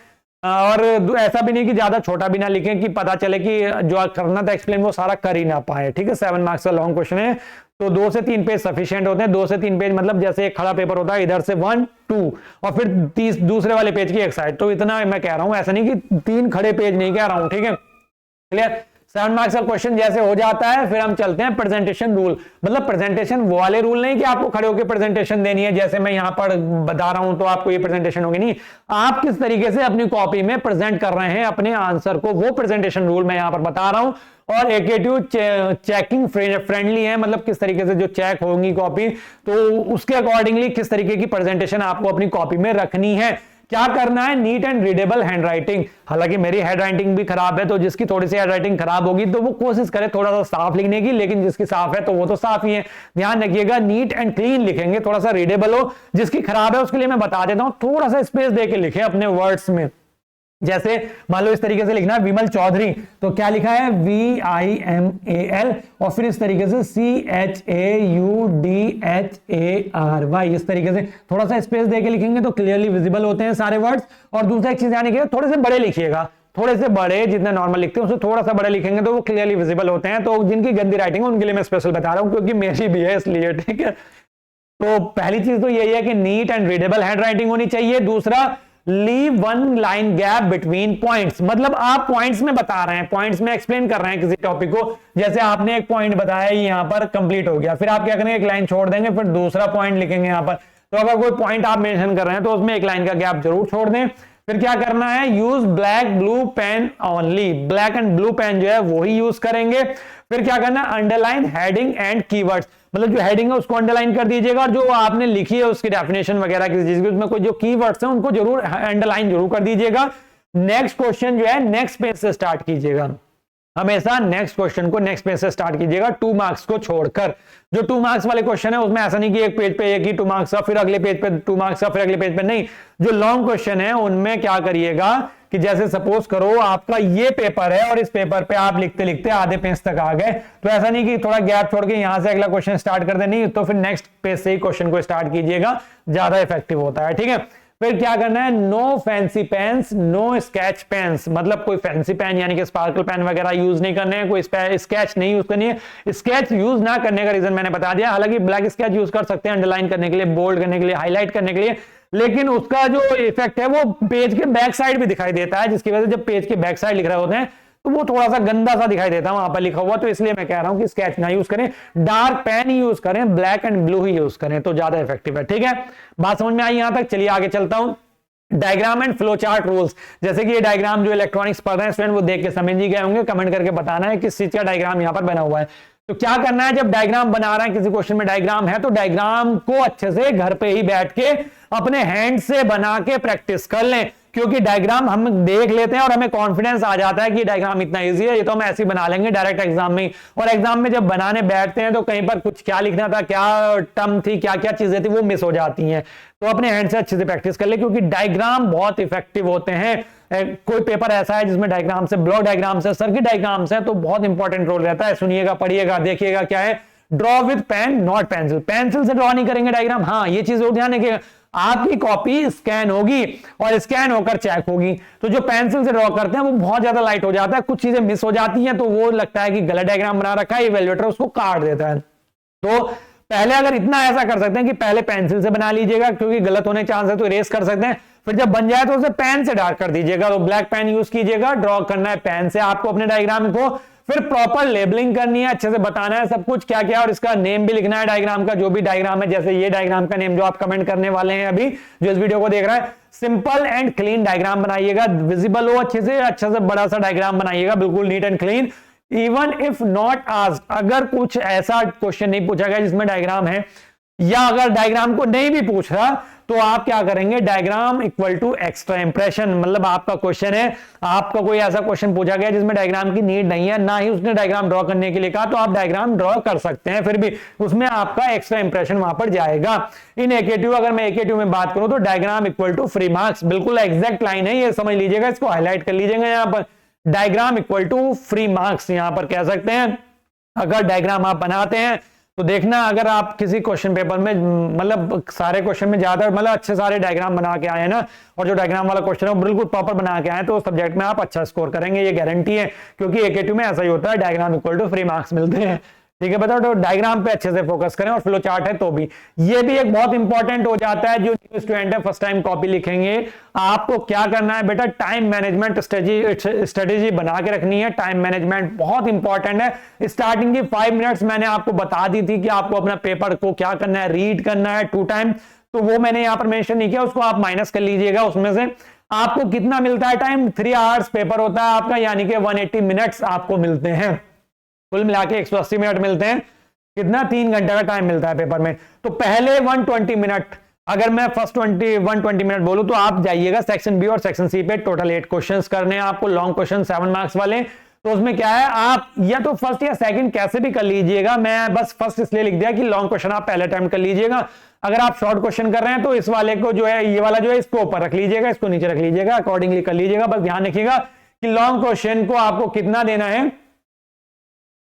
और ऐसा भी नहीं कि ज्यादा छोटा भी ना लिखें कि पता चले कि जो करना था एक्सप्लेन वो सारा कर ही ना पाए, ठीक है। 7 मार्क्स का लॉन्ग क्वेश्चन है, तो 2 से 3 पेज सफिशिएंट होते हैं। 2 से 3 पेज मतलब जैसे एक खड़ा पेपर होता है, इधर से 1, 2 और फिर 30 दूसरे वाले पेज की एक साइड, तो इतना मैं कह रहा हूं, ऐसा नहीं कि 3 खड़े पेज नहीं कह रहा हूं, ठीक है। क्लियर। 7 मार्क्स का क्वेश्चन जैसे हो जाता है, फिर हम चलते हैं प्रेजेंटेशन रूल। मतलब प्रेजेंटेशन वो वाले रूल नहीं कि आपको खड़े होकर प्रेजेंटेशन देनी है, जैसे मैं यहां पर बता रहा हूं तो आपको ये प्रेजेंटेशन होगी, नहीं। आप किस तरीके से अपनी कॉपी में प्रेजेंट कर रहे हैं अपने आंसर को, वो प्रेजेंटेशन रूल मैं यहां पर बता रहा हूं। और एकेटिव चेकिंग फ्रेंडली है, मतलब किस तरीके से जो चेक होंगी कॉपी, तो उसके अकॉर्डिंगली किस तरीके की प्रेजेंटेशन आपको अपनी कॉपी में रखनी है। क्या करना है, neat and readable hand writing. हालांकि मेरी हैंड राइटिंग भी खराब है, तो जिसकी थोड़ी सी हैंड राइटिंग खराब होगी तो वो कोशिश करे थोड़ा सा साफ लिखने की, लेकिन जिसकी साफ है तो वो तो साफ ही है। ध्यान रखिएगा, नीट एंड क्लीन लिखेंगे, थोड़ा सा रीडेबल हो। जिसकी खराब है उसके लिए मैं बता देता हूं, थोड़ा सा स्पेस देके लिखे अपने वर्ड्स में। जैसे मान लो इस तरीके से लिखना है विमल चौधरी, तो क्या लिखा है VIMAL, और फिर इस तरीके से CHAUDHARY, इस तरीके से थोड़ा सा स्पेस देके लिखेंगे तो क्लियरली विजिबल होते हैं सारे वर्ड्स। और दूसरा एक चीज यानी कि थोड़े से बड़े लिखिएगा, थोड़े से बड़े, जितने नॉर्मल लिखते हैं उससे थोड़ा सा बड़े लिखेंगे तो वो क्लियरली विजिबल होते हैं। तो जिनकी गंदी राइटिंग है उनके लिए मैं स्पेशल बता रहा हूं, क्योंकि मेरी भी है इसलिए, ठीक है। तो पहली चीज तो यही है कि neat and readable hand writing होनी चाहिए। दूसरा, leave 1 line gap between points, मतलब आप पॉइंट्स में बता रहे हैं, पॉइंट्स में एक्सप्लेन कर रहे हैं किसी टॉपिक को। जैसे आपने एक पॉइंट बताया, यहां पर कंप्लीट हो गया, फिर आप क्या करेंगे, एक लाइन छोड़ देंगे, फिर दूसरा पॉइंट लिखेंगे यहां पर। तो अगर कोई पॉइंट आप मेंशन कर रहे हैं तो उसमें एक लाइन का गैप जरूर छोड़ दें। फिर क्या करना है, use black blue pen only, black and blue pen जो है वो ही यूज करेंगे। फिर क्या करना है, अंडरलाइन हेडिंग एंड कीवर्ड्स, मतलब जो हेडिंग है उसको अंडरलाइन कर दीजिएगा, और जो आपने लिखी है उसकी डेफिनेशन वगैरह किसी चीज की, उसमें कोई जो कीवर्ड्स हैं उनको जरूर अंडरलाइन जरूर कर दीजिएगा। नेक्स्ट क्वेश्चन जो है नेक्स्ट पेज से स्टार्ट कीजिएगा, हमेशा नेक्स्ट क्वेश्चन को नेक्स्ट पेज से स्टार्ट कीजिएगा, 2 मार्क्स को छोड़कर। जो 2 मार्क्स वाले क्वेश्चन है उसमें ऐसा नहीं कि एक पेज पे एक ही 2 मार्क्स का, फिर अगले पेज पे 2 मार्क्स का, फिर अगले पेज पे नहीं। जो लॉन्ग क्वेश्चन है उनमें क्या करिएगा कि जैसे सपोज करो आपका ये पेपर है और इस पेपर पे आप लिखते लिखते आधे पेज तक आ गए, तो ऐसा नहीं कि थोड़ा गैप छोड़ के यहां से अगला क्वेश्चन स्टार्ट कर दे, नहीं, तो फिर नेक्स्ट पेज से ही क्वेश्चन को स्टार्ट कीजिएगा, ज्यादा इफेक्टिव होता है, ठीक है। फिर क्या करना है, no fancy pens no sketch pens, मतलब कोई फैंसी पेन यानी कि स्पार्कल पेन वगैरह यूज नहीं करने हैं, कोई स्केच नहीं यूज करनी है। स्केच यूज ना करने का रीजन मैंने बता दिया, हालांकि ब्लैक स्केच यूज कर सकते हैं अंडरलाइन करने के लिए, बोल्ड करने के लिए, हाईलाइट करने के लिए, लेकिन उसका जो इफेक्ट है वो पेज के बैक साइड भी दिखाई देता है, जिसकी वजह से जब पेज के बैक साइड लिख रहे होते हैं तो वो थोड़ा सा गंदा सा दिखाई देता है वहां पर लिखा हुआ। तो इसलिए मैं कह रहा हूं कि स्केच ना यूज करें, डार्क पेन ही यूज करें, black and blue he use करें, तो ज्यादा इफेक्टिव है, ठीक है। बात समझ में आई यहां तक, चलिए आगे चलता हूं। Diagram and flow chart rules, जैसे कि ये डायग्राम जो इलेक्ट्रॉनिक्स पढ़ रहे हैं स्टूडेंट वो देख के समझ ही गए होंगे, कमेंट करके बताना है किस चीज का डायग्राम यहां पर बना हुआ है। तो क्या करना है, जब डायग्राम बना रहे हैं, किसी क्वेश्चन में डायग्राम है, तो डायग्राम को अच्छे से घर पे ही बैठ के अपने हैंड से बना के प्रैक्टिस कर लें, क्योंकि डायग्राम हम देख लेते हैं और हमें कॉन्फिडेंस आ जाता है कि डायग्राम इतना इजी है, ये तो हम ऐसे ही बना लेंगे डायरेक्ट एग्जाम में। और एग्जाम में जब बनाने बैठते हैं तो कहीं पर कुछ क्या लिखना था, क्या टर्म थी, क्या क्या चीजें थी, वो मिस हो जाती हैं। तो अपने हैंड से अच्छे से प्रैक्टिस कर ले, क्योंकि डायग्राम बहुत इफेक्टिव होते हैं। कोई पेपर ऐसा है जिसमें डायग्राम से, ब्लॉक डायग्राम से, सर्किट डायग्राम से, तो बहुत इंपॉर्टेंट रोल रहता है। सुनिएगा, पढ़िएगा, देखिएगा क्या है, draw with pen not pencil, pencil से ड्रॉ नहीं करेंगे डायग्राम। हाँ, ये चीज ध्यान रखिएगा, आपकी कॉपी स्कैन होगी और स्कैन होकर चेक होगी, तो जो पेंसिल से ड्रॉ करते हैं वो बहुत ज्यादा लाइट हो जाता है, कुछ चीजें मिस हो जाती हैं, तो वो लगता है कि गलत डायग्राम बना रखा है, इवैल्यूएटर उसको काट देता है। तो पहले अगर इतना ऐसा कर सकते हैं कि पहले पेंसिल से बना लीजिएगा, क्योंकि गलत होने चांस है तो इरेज कर सकते हैं, फिर जब बन जाए तो उसे पेन से डार्क कर दीजिएगा, तो ब्लैक पेन यूज कीजिएगा, ड्रॉ करना है पेन से आपको अपने डायग्राम को, फिर प्रॉपर लेबलिंग करनी है, अच्छे से बताना है सब कुछ क्या क्या, और इसका नेम भी लिखना है डायग्राम का, जो भी डायग्राम है, जैसे ये डायग्राम का नेम जो आप कमेंट करने वाले हैं अभी जो इस वीडियो को देख रहा है, सिंपल एंड क्लीन डायग्राम बनाइएगा, विजिबल हो अच्छे से बड़ा सा डायग्राम बनाइएगा, बिल्कुल neat and clean. Even if not asked, अगर कुछ ऐसा क्वेश्चन नहीं पूछा गया जिसमें डायग्राम है, या अगर डायग्राम को नहीं भी पूछ रहा तो आप क्या करेंगे, diagram equal to extra impression. मतलब आपका क्वेश्चन है, आपका कोई ऐसा क्वेश्चन पूछा गया जिसमें डायग्राम की नीड नहीं है, ना ही उसने डायग्राम ड्रॉ करने के लिए कहा, तो आप डायग्राम ड्रॉ कर सकते हैं, फिर भी उसमें आपका एक्स्ट्रा इंप्रेशन वहां पर जाएगा। इन AK2 अगर मैं AK2 में बात करूं तो diagram equal to free marks, बिल्कुल एग्जैक्ट लाइन है, ये समझ लीजिएगा, इसको हाईलाइट कर लीजिएगा यहां पर, diagram equal to free marks यहां पर कह सकते हैं। अगर डायग्राम आप बनाते हैं तो देखना, अगर आप किसी क्वेश्चन पेपर में मतलब सारे क्वेश्चन में ज्यादा मतलब अच्छे सारे डायग्राम बना के आए ना, और जो डायग्राम वाला क्वेश्चन है वो बिल्कुल प्रॉपर बना के आए, तो उस सब्जेक्ट में आप अच्छा स्कोर करेंगे, ये गारंटी है, क्योंकि AK2 में ऐसा ही होता है, diagram equal to free marks मिलते हैं। ठीक है, बताओ, तो डायग्राम पे अच्छे से फोकस करें, और फ्लो चार्ट है तो भी ये भी एक बहुत इंपॉर्टेंट हो जाता है। जो न्यू स्टूडेंट है फर्स्ट टाइम कॉपी लिखेंगे, आपको क्या करना है बेटा, टाइम मैनेजमेंट स्ट्रेटेजी बना के रखनी है। टाइम मैनेजमेंट बहुत इंपॉर्टेंट है। स्टार्टिंग की 5 मिनट्स मैंने आपको बता दी थी कि आपको अपना पेपर को क्या करना है, रीड करना है 2 टाइम, तो वो मैंने यहां पर मेंशन नहीं किया, उसको आप माइनस कर लीजिएगा। उसमें से आपको कितना मिलता है टाइम, 3 आवर्स पेपर होता है आपका, यानी कि 180 मिनट्स आपको मिलते हैं, कुल मिला के 180 मिनट मिलते हैं। कितना, 3 घंटे का टाइम मिलता है पेपर में। तो पहले 120 मिनट, अगर मैं फर्स्ट 120 मिनट बोलूं तो आप जाइएगा सेक्शन बी और सेक्शन सी पे, टोटल 8 क्वेश्चंस करने हैं आपको, लॉन्ग क्वेश्चन 7 मार्क्स वाले। तो उसमें क्या है, आप या तो फर्स्ट या सेकंड कैसे भी कर लीजिएगा, मैं बस फर्स्ट इसलिए लिख दिया कि लॉन्ग क्वेश्चन आप पहले अटेम्प्ट कर लीजिएगा। अगर आप शॉर्ट क्वेश्चन कर रहे हैं तो इस वाले को जो है, ये वाला जो है, इसको ऊपर रख लीजिएगा, इसको नीचे रख लीजिएगा, अकॉर्डिंगली कर लीजिएगा। बस ध्यान रखिएगा कि लॉन्ग क्वेश्चन को आपको कितना देना है,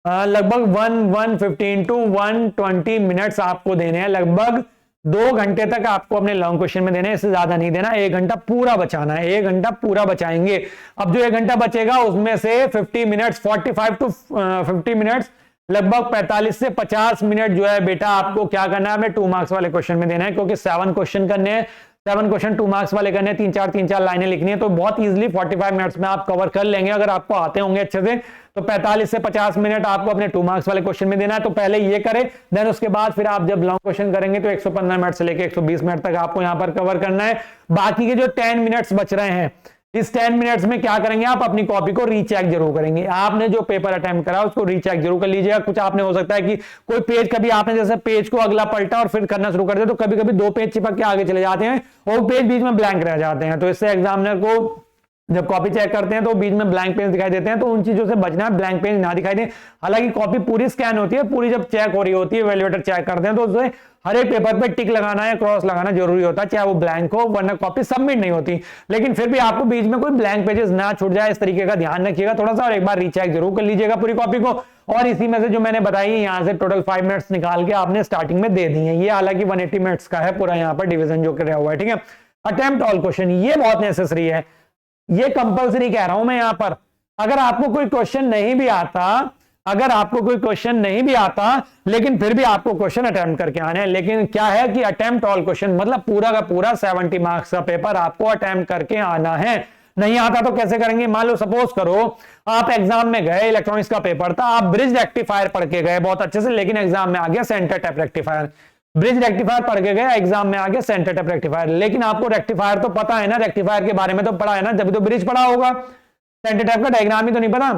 लगभग 115 टू 120 मिनट्स आपको देने हैं, लगभग 2 घंटे तक आपको अपने लॉन्ग क्वेश्चन में देने हैं, इससे ज्यादा नहीं देना। 1 घंटा पूरा बचाना है, 1 घंटा पूरा बचाएंगे। अब जो 1 घंटा बचेगा उसमें से 50 मिनट्स, 45 टू 50 मिनट्स, लगभग 45 से 50 मिनट जो है बेटा आपको क्या करना है, हमें 2 मार्क्स वाले क्वेश्चन में देना है, क्योंकि 7 क्वेश्चन करने हैं, 7 क्वेश्चन 2 मार्क्स वाले करने, 3-4 लाइनें लिखनी है, तो बहुत इजीली 45 मिनट्स में आप कवर कर लेंगे अगर आपको आते होंगे अच्छे से। तो 45 से 50 मिनट आपको अपने 2 मार्क्स वाले क्वेश्चन में देना है, तो पहले ये करें, देन उसके बाद फिर आप जब लॉन्ग क्वेश्चन करेंगे तो 115 मिनट से लेकर 120 मिनट तक आपको यहां पर कवर करना है। बाकी के जो 10 मिनट्स बच रहे हैं, इस 10 मिनट्स में क्या करेंगे, आप अपनी कॉपी को रीचेक जरूर करेंगे। आपने जो पेपर अटेम्प्ट करा उसको रीचेक जरूर कर लीजिएगा। कुछ आपने हो सकता है कि कोई पेज, कभी आपने जैसे पेज को अगला पलटा और फिर करना शुरू कर दिया, तो कभी कभी 2 पेज चिपक के आगे चले जाते हैं और पेज बीच में ब्लैंक रह जाते हैं, तो इससे एग्जामिनर को जब कॉपी चेक करते हैं तो बीच में ब्लैंक पेज दिखाई देते हैं, तो उन चीजों से बचना है, ब्लैंक पेज ना दिखाई दे। हालांकि कॉपी पूरी स्कैन होती है, पूरी जब चेक हो रही होती है, वैल्यूएटर चेक करते हैं, तो उससे हर एक पेपर पे टिक लगाना या क्रॉस लगाना जरूरी होता है, चाहे वो ब्लैंक हो, वरना कॉपी सबमिट नहीं होती। लेकिन फिर भी आपको बीच में कोई ब्लैंक पेजेस ना छूट जाए, इस तरीके का ध्यान रखिएगा थोड़ा सा, और एक बार रीचेक जरूर कर लीजिएगा पूरी कॉपी को। और इसी में से जो मैंने बताई, यहां से टोटल 5 मिनट्स निकाल के आपने स्टार्टिंग में दे दी है। ये हालांकि 180 मिनट्स का है पूरा यहाँ पर डिवीजन जो कर हुआ है, ठीक है। अटेम्प्ट ऑल क्वेश्चन, ये बहुत नेसेसरी है, ये कंपलसरी कह रहा हूं मैं यहां पर। अगर आपको कोई क्वेश्चन नहीं भी आता, अगर आपको कोई क्वेश्चन नहीं भी आता, लेकिन फिर भी आपको क्वेश्चन अटेम्प्ट करके आने हैं। लेकिन क्या है कि अटेम्प्ट ऑल क्वेश्चन मतलब पूरा का पूरा 70 मार्क्स का पेपर आपको अटेम्प्ट करके आना है। नहीं आता तो कैसे करेंगे, मान लो सपोज करो आप एग्जाम में गए, इलेक्ट्रॉनिक्स का पेपर था, आप ब्रिज रेक्टिफायर पढ़ के गए बहुत अच्छे से, लेकिन एग्जाम में आ गया centre tap rectifier. Bridge rectifier पढ़ के गए, एग्जाम में आ गया सेंटर टैप रेक्टिफायर, लेकिन आपको रेक्टिफायर तो पता है ना, रेक्टिफायर के बारे में तो पढ़ा है ना, जब तो ब्रिज पढ़ा होगा, सेंटर टैप का डायग्राम ही तो नहीं पता,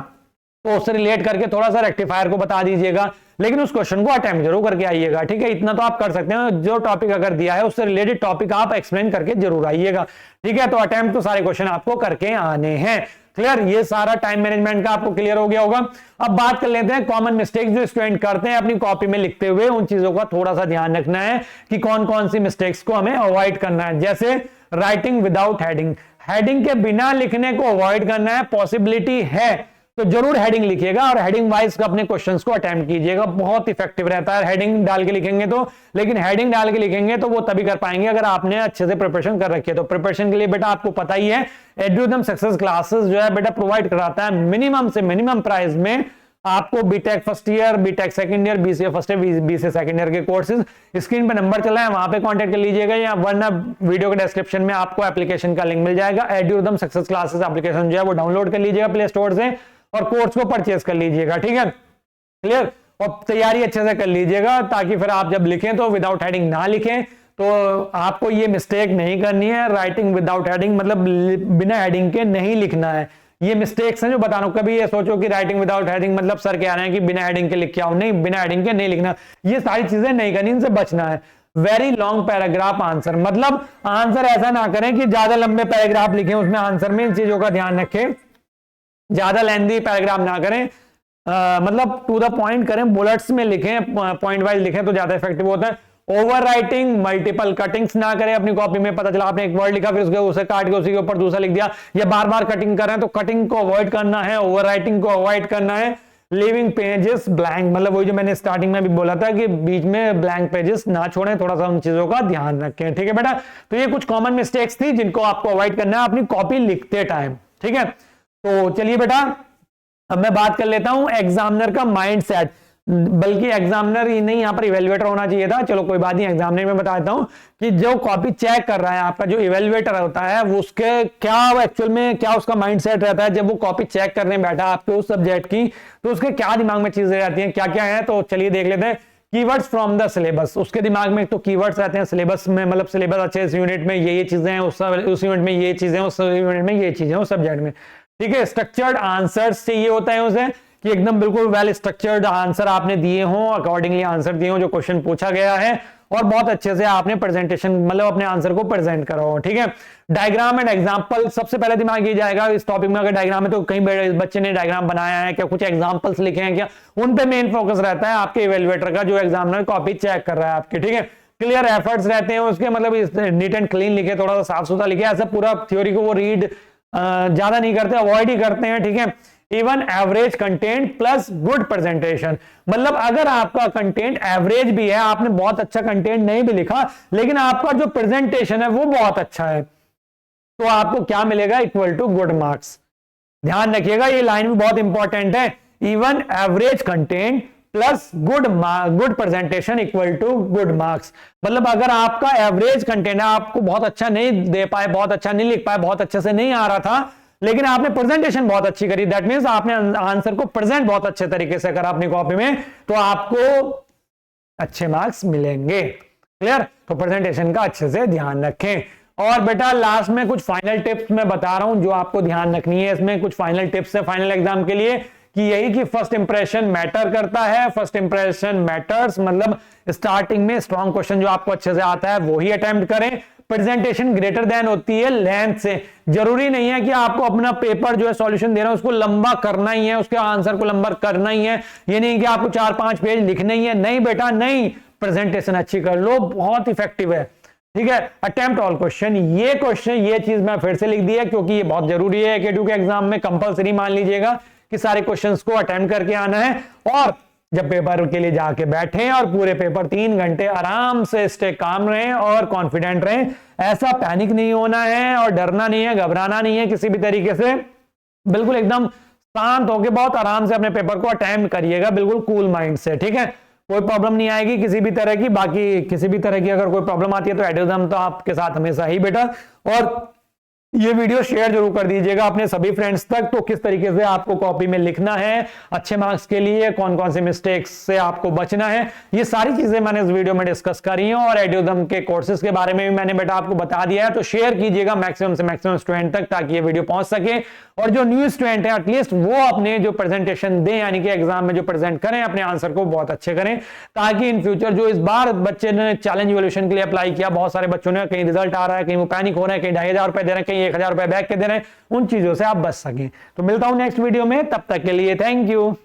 तो उससे रिलेट करके थोड़ा सा रेक्टिफायर को बता दीजिएगा, लेकिन उस क्वेश्चन को अटेम्प्ट जरूर करके आइएगा, ठीक है। इतना तो आप कर सकते हैं, जो टॉपिक अगर दिया है उससे रिलेटेड टॉपिक आप एक्सप्लेन करके जरूर आइएगा, ठीक है। तो अटेम्प्ट तो सारे क्वेश्चन आपको करके आने हैं, क्लियर। ये सारा टाइम मैनेजमेंट का आपको क्लियर हो गया होगा। अब बात कर लेते हैं कॉमन मिस्टेक्स जो स्टूडेंट करते हैं अपनी कॉपी में लिखते हुए, उन चीजों का थोड़ा सा ध्यान रखना है कि कौन कौन सी मिस्टेक्स को हमें अवॉइड करना है। जैसे राइटिंग विदाउट हेडिंग, हेडिंग के बिना लिखने को अवॉइड करना है। पॉसिबिलिटी है तो जरूर हेडिंग लिखिएगा और हेडिंग वाइज अपने क्वेश्चंस को अटेम्प्ट कीजिएगा, बहुत इफेक्टिव रहता है हेडिंग डाल के लिखेंगे तो। लेकिन हेडिंग डाल के लिखेंगे तो वो तभी कर पाएंगे अगर आपने अच्छे से प्रिपरेशन कर रखी है। तो प्रिपरेशन के लिए बेटा आपको पता ही है, एड्यूदम सक्सेस क्लासेस जो है बेटा प्रोवाइड कराता है मिनिमम से मिनिमम प्राइस में आपको BTech first year, BTech second year, BCA first year, BCA second year के कोर्सेज। स्क्रीन पे नंबर चला है, वहां पे कांटेक्ट कर लीजिएगा, या वरना वीडियो के डिस्क्रिप्शन में आपको एप्लीकेशन का लिंक मिल जाएगा। एड्यूदम सक्सेस क्लासेस एप्लीकेशन जो है वो डाउनलोड कर लीजिएगा प्ले स्टोर से और कोर्स को परचेज कर लीजिएगा, ठीक है, क्लियर। और तैयारी अच्छे से कर लीजिएगा ताकि फिर आप जब लिखें तो विदाउट हेडिंग ना लिखें। तो आपको ये मिस्टेक नहीं करनी है, राइटिंग विदाउट हेडिंग मतलब बिना हेडिंग के नहीं लिखना है। ये मिस्टेक्स हैं जो बता रहा हूं। कभी ये सोचो कि राइटिंग विदाउट हेडिंग मतलब सर कह रहे हैं कि बिना हेडिंग के लिख के आओ, नहीं, बिना हेडिंग के नहीं लिखना, ये सारी चीजें नहीं करनी, इनसे बचना है। वेरी लॉन्ग पैराग्राफ आंसर, मतलब आंसर ऐसा ना करें कि ज्यादा लंबे पैराग्राफ लिखें उसमें आंसर में, इन चीजों का ध्यान रखें। ज्यादा लेंथी पैराग्राफ ना करें, मतलब टू द पॉइंट करें, बुलेट्स में लिखें, पॉइंट वाइज लिखें तो ज्यादा इफेक्टिव होता है। ओवर राइटिंग, मल्टीपल कटिंग्स ना करें अपनी कॉपी में। पता चला आपने एक वर्ड लिखा, फिर उसे काट के उसी के ऊपर दूसरा लिख दिया, या बार बार कटिंग कर रहे हैं, तो कटिंग को अवॉइड करना है, ओवर राइटिंग को अवॉइड करना है। लीविंग पेजेस ब्लैंक, मतलब वही जो मैंने स्टार्टिंग में भी बोला था कि बीच में ब्लैंक पेजेस ना छोड़ें, थोड़ा सा उन चीजों का ध्यान रखें। ठीक है बेटा, तो ये कुछ कॉमन मिस्टेक्स थी जिनको आपको अवॉइड करना है अपनी कॉपी लिखते टाइम। ठीक है, तो चलिए बेटा अब मैं बात कर लेता हूं एग्जामिनर का माइंड सेट, बल्कि एग्जामिनर ही नहीं, यहां पर इवेल्युएटर होना चाहिए था, चलो कोई बात नहीं, एग्जामिनर में बता देता हूं कि जो कॉपी चेक कर रहा है आपका जो इवेल्युएटर होता है, वो उसके क्या एक्चुअल में क्या उसका माइंडसेट रहता है जब वो कॉपी चेक करने बैठा आपके उस सब्जेक्ट की, तो उसके क्या दिमाग में चीजें रहती हैं, क्या क्या है। तो चलिए देख लेते हैं। कीवर्ड्स फ्रॉम द सिलेबस, उसके दिमाग में तो कीवर्ड्स रहते हैं सिलेबस में, मतलब सिलेबस अच्छे, इस यूनिट में ये चीजें हैं, उस यूनिट में ये चीजें, उस यूनिट में ये चीजें, उस सब्जेक्ट में। ठीक है, स्ट्रक्चर्ड आंसर्स चाहिए होता है उसे, कि एकदम बिल्कुल वेल स्ट्रक्चर्ड आंसर आपने दिए हों, अकॉर्डिंगली आंसर दिए हों जो क्वेश्चन पूछा गया है, और बहुत अच्छे से आपने प्रेजेंटेशन मतलब अपने आंसर को प्रेजेंट करा हो। ठीक है, डायग्राम एंड एग्जांपल सबसे पहले दिमाग ये जाएगा इस टॉपिक में। अगर डायग्राम है तो कहीं बच्चे ने डायग्राम बनाया है क्या, कुछ एग्जांपल्स लिखे हैं क्या, उन पे मेन फोकस रहता है आपके इवेल्युएटर का जो एग्जामिनर कॉपी चेक कर रहा है आपके। ठीक है, क्लियर एफर्ट्स रहते हैं उसके, मतलब नीट एंड क्लीन लिखे, थोड़ा सा साफ सुथरा लिखे, ऐसा पूरा थ्योरी को वो रीड ज्यादा नहीं करते, अवॉइड ही करते हैं। ठीक है, even average content plus good presentation, मतलब अगर आपका कंटेंट एवरेज भी है, आपने बहुत अच्छा कंटेंट नहीं भी लिखा, लेकिन आपका जो प्रेजेंटेशन है वो बहुत अच्छा है, तो आपको क्या मिलेगा, इक्वल टू गुड मार्क्स। ध्यान रखिएगा, ये लाइन भी बहुत इंपॉर्टेंट है। Even average content plus good presentation equal to good marks, मतलब अगर आपका एवरेज कंटेंट है, आपको बहुत अच्छा नहीं दे पाए, बहुत अच्छा नहीं लिख पाए, बहुत अच्छे से नहीं आ रहा था, लेकिन आपने प्रेजेंटेशन बहुत अच्छी करी, दैट मींस आपने आंसर को प्रेजेंट बहुत अच्छे तरीके से करा अपनी कॉपी में, तो आपको अच्छे मार्क्स मिलेंगे। क्लियर, तो प्रेजेंटेशन का अच्छे से ध्यान रखें। और बेटा लास्ट में कुछ फाइनल टिप्स मैं बता रहा हूं जो आपको ध्यान रखनी है, इसमें कुछ फाइनल टिप्स है फाइनल एग्जाम के लिए, कि यही कि फर्स्ट इंप्रेशन मैटर करता है। फर्स्ट इंप्रेशन मैटर्स, मतलब स्टार्टिंग में स्ट्रॉन्ग क्वेश्चन जो आपको अच्छे से आता है वो ही अटेम्प्ट करें। प्रेजेंटेशन ग्रेटर देन होती है लेंथ से, जरूरी नहीं है कि आपको अपना पेपर जो है सॉल्यूशन दे रहा है उसको लंबा करना ही है, उसके आंसर को लंबा करना ही है, ये नहीं कि आपको 4-5 पेज लिखने ही है, नहीं बेटा नहीं, प्रेजेंटेशन अच्छी कर लो, बहुत इफेक्टिव है। ठीक है, अटेम्प्ट ऑल क्वेश्चन, ये क्वेश्चन ये चीज मैं फिर से लिख दी है क्योंकि ये बहुत जरूरी है AQ2 के एग्जाम में, कंपलसरी मान लीजिएगा कि सारे क्वेश्चंस को अटेम्प्ट करके आना है। और जब पेपर के लिए जाके बैठे और पूरे पेपर 3 घंटे आराम से स्टे काम रहें और कॉन्फिडेंट रहें, ऐसा पैनिक नहीं होना है और डरना नहीं है, घबराना नहीं है किसी भी तरीके से, बिल्कुल एकदम शांत होकर बहुत आराम से अपने पेपर को अटेम्प्ट करिएगा, बिल्कुल कूल माइंड से। ठीक है, कोई प्रॉब्लम नहीं आएगी किसी भी तरह की, बाकी किसी भी तरह की अगर कोई प्रॉब्लम आती है तो एडुदम तो आपके साथ हमेशा ही बेटा। और ये वीडियो शेयर जरूर कर दीजिएगा अपने सभी फ्रेंड्स तक, तो किस तरीके से आपको कॉपी में लिखना है अच्छे मार्क्स के लिए, कौन कौन से मिस्टेक्स से आपको बचना है, ये सारी चीजें मैंने इस वीडियो में डिस्कस करी हैं। और एडुदम के कोर्सेज के बारे में भी मैंने बेटा आपको बता दिया है, तो शेयर कीजिएगा मैक्सिमम से मैक्सिमम स्टूडेंट तक ताकि ये वीडियो पहुंच सके, और जो न्यू स्टूडेंट है एटलीस्ट वो अपने जो प्रेजेंटेशन दें, यानी कि एग्जाम में जो प्रेजेंट करें अपने आंसर को बहुत अच्छे करें, ताकि इन फ्यूचर जो इस बार बच्चे ने चैलेंज इवोल्यूशन के लिए अप्लाई किया, बहुत सारे बच्चों ने, कहीं रिजल्ट आ रहा है, कहीं वो पैनिक हो रहे हैं, कहीं 2500 रुपए दे रहे हैं, कहीं 1000 रुपए बैक के दे रहे हैं, उन चीजों से आप बच सकें। तो मिलता हूं नेक्स्ट वीडियो में, तब तक के लिए थैंक यू।